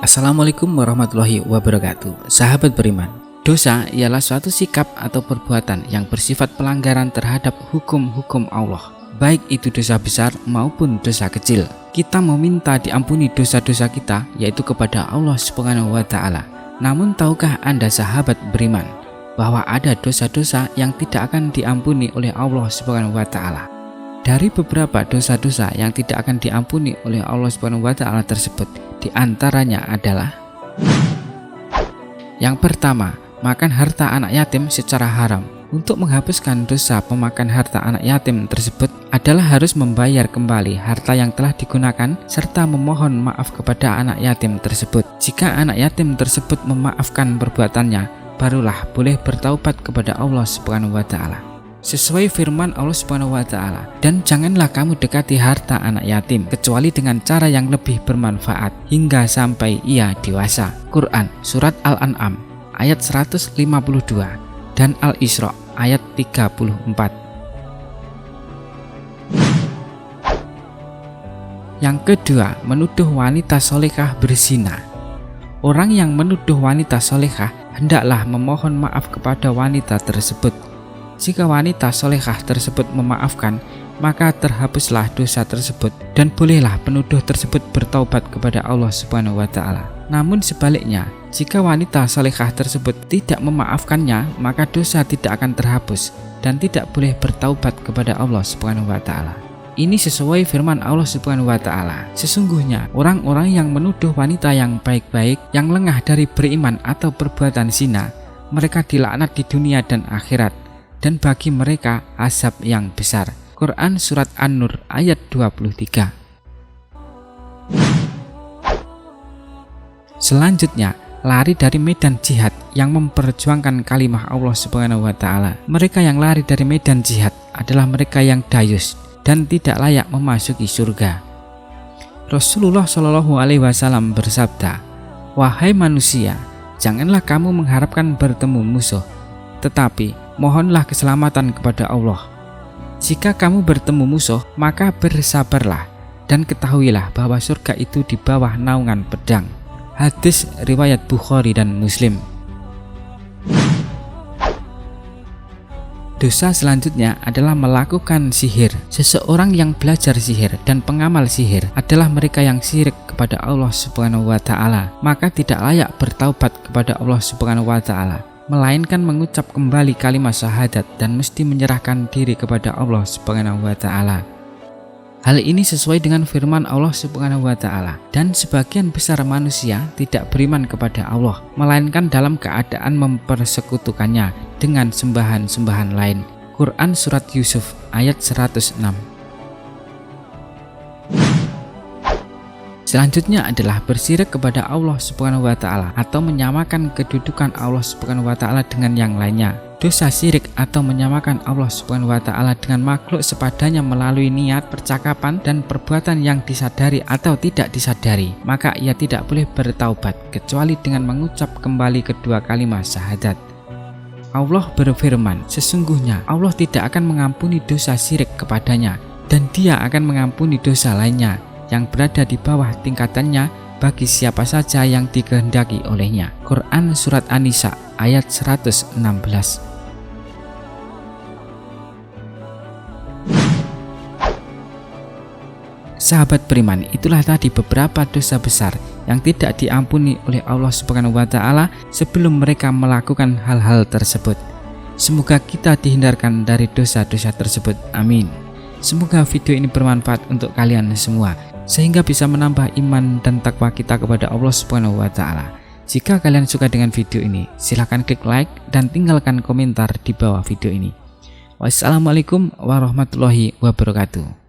Assalamualaikum warahmatullahi wabarakatuh. Sahabat beriman, dosa ialah suatu sikap atau perbuatan yang bersifat pelanggaran terhadap hukum-hukum Allah, baik itu dosa besar maupun dosa kecil. Kita meminta diampuni dosa-dosa kita, yaitu kepada Allah Subhanahu wa Ta'ala. Namun tahukah Anda sahabat beriman bahwa ada dosa-dosa yang tidak akan diampuni oleh Allah Subhanahu wa Ta'ala? Dari beberapa dosa-dosa yang tidak akan diampuni oleh Allah Subhanahu wa Ta'ala tersebut, di antaranya adalah: yang pertama, makan harta anak yatim secara haram. Untuk menghapuskan dosa pemakan harta anak yatim tersebut adalah harus membayar kembali harta yang telah digunakan serta memohon maaf kepada anak yatim tersebut. Jika anak yatim tersebut memaafkan perbuatannya, barulah boleh bertaubat kepada Allah Subhanahu wa Ta'ala. Sesuai firman Allah Subhanahu wa Ta'ala, dan janganlah kamu dekati harta anak yatim kecuali dengan cara yang lebih bermanfaat hingga sampai ia dewasa. Quran Surat Al-An'am ayat 152 dan Al-Isra ayat 34. Yang kedua, menuduh wanita solehah berzina. Orang yang menuduh wanita solehah hendaklah memohon maaf kepada wanita tersebut. Jika wanita solehah tersebut memaafkan, maka terhapuslah dosa tersebut dan bolehlah penuduh tersebut bertaubat kepada Allah Subhanahu wa Ta'ala. Namun sebaliknya, jika wanita solehah tersebut tidak memaafkannya, maka dosa tidak akan terhapus dan tidak boleh bertaubat kepada Allah Subhanahu wa Ta'ala. Ini sesuai firman Allah Subhanahu wa Ta'ala. Sesungguhnya orang-orang yang menuduh wanita yang baik-baik, yang lengah dari beriman atau perbuatan zina, mereka dilaknat di dunia dan akhirat, dan bagi mereka azab yang besar. Quran Surat An-Nur ayat 23. Selanjutnya, lari dari medan jihad yang memperjuangkan kalimah Allah Subhanahu wa Ta'ala. Mereka yang lari dari medan jihad adalah mereka yang dayus dan tidak layak memasuki surga. Rasulullah Shallallahu alaihi wasallam bersabda, "Wahai manusia, janganlah kamu mengharapkan bertemu musuh, tetapi mohonlah keselamatan kepada Allah. Jika kamu bertemu musuh, maka bersabarlah dan ketahuilah bahwa surga itu di bawah naungan pedang." Hadis riwayat Bukhari dan Muslim. Dosa selanjutnya adalah melakukan sihir. Seseorang yang belajar sihir dan pengamal sihir adalah mereka yang syirik kepada Allah Subhanahu wa Ta'ala, maka tidak layak bertaubat kepada Allah Subhanahu wa Ta'ala, melainkan mengucap kembali kalimat syahadat dan mesti menyerahkan diri kepada Allah Subhanahu wa Ta'ala. Hal ini sesuai dengan firman Allah Subhanahu wa Ta'ala, dan sebagian besar manusia tidak beriman kepada Allah, melainkan dalam keadaan mempersekutukannya dengan sembahan-sembahan lain. Quran Surat Yusuf ayat 106. Selanjutnya adalah bersyirik kepada Allah Subhanahu wa Ta'ala atau menyamakan kedudukan Allah Subhanahu wa Ta'ala dengan yang lainnya. Dosa syirik atau menyamakan Allah Subhanahu wa Ta'ala dengan makhluk sepadanya melalui niat, percakapan, dan perbuatan yang disadari atau tidak disadari, maka ia tidak boleh bertaubat kecuali dengan mengucap kembali kedua kalimat syahadat. Allah berfirman, "Sesungguhnya Allah tidak akan mengampuni dosa syirik kepadanya, dan Dia akan mengampuni dosa lainnya yang berada di bawah tingkatannya bagi siapa saja yang dikehendaki olehnya." Quran Surat An-Nisa ayat 116. Sahabat beriman, itulah tadi beberapa dosa besar yang tidak diampuni oleh Allah Subhanahu wa Ta'ala sebelum mereka melakukan hal-hal tersebut. Semoga kita dihindarkan dari dosa-dosa tersebut. Amin. Semoga video ini bermanfaat untuk kalian semua, sehingga bisa menambah iman dan takwa kita kepada Allah Subhanahu wa Ta'ala. Jika kalian suka dengan video ini, silahkan klik like dan tinggalkan komentar di bawah video ini. Wassalamualaikum warahmatullahi wabarakatuh.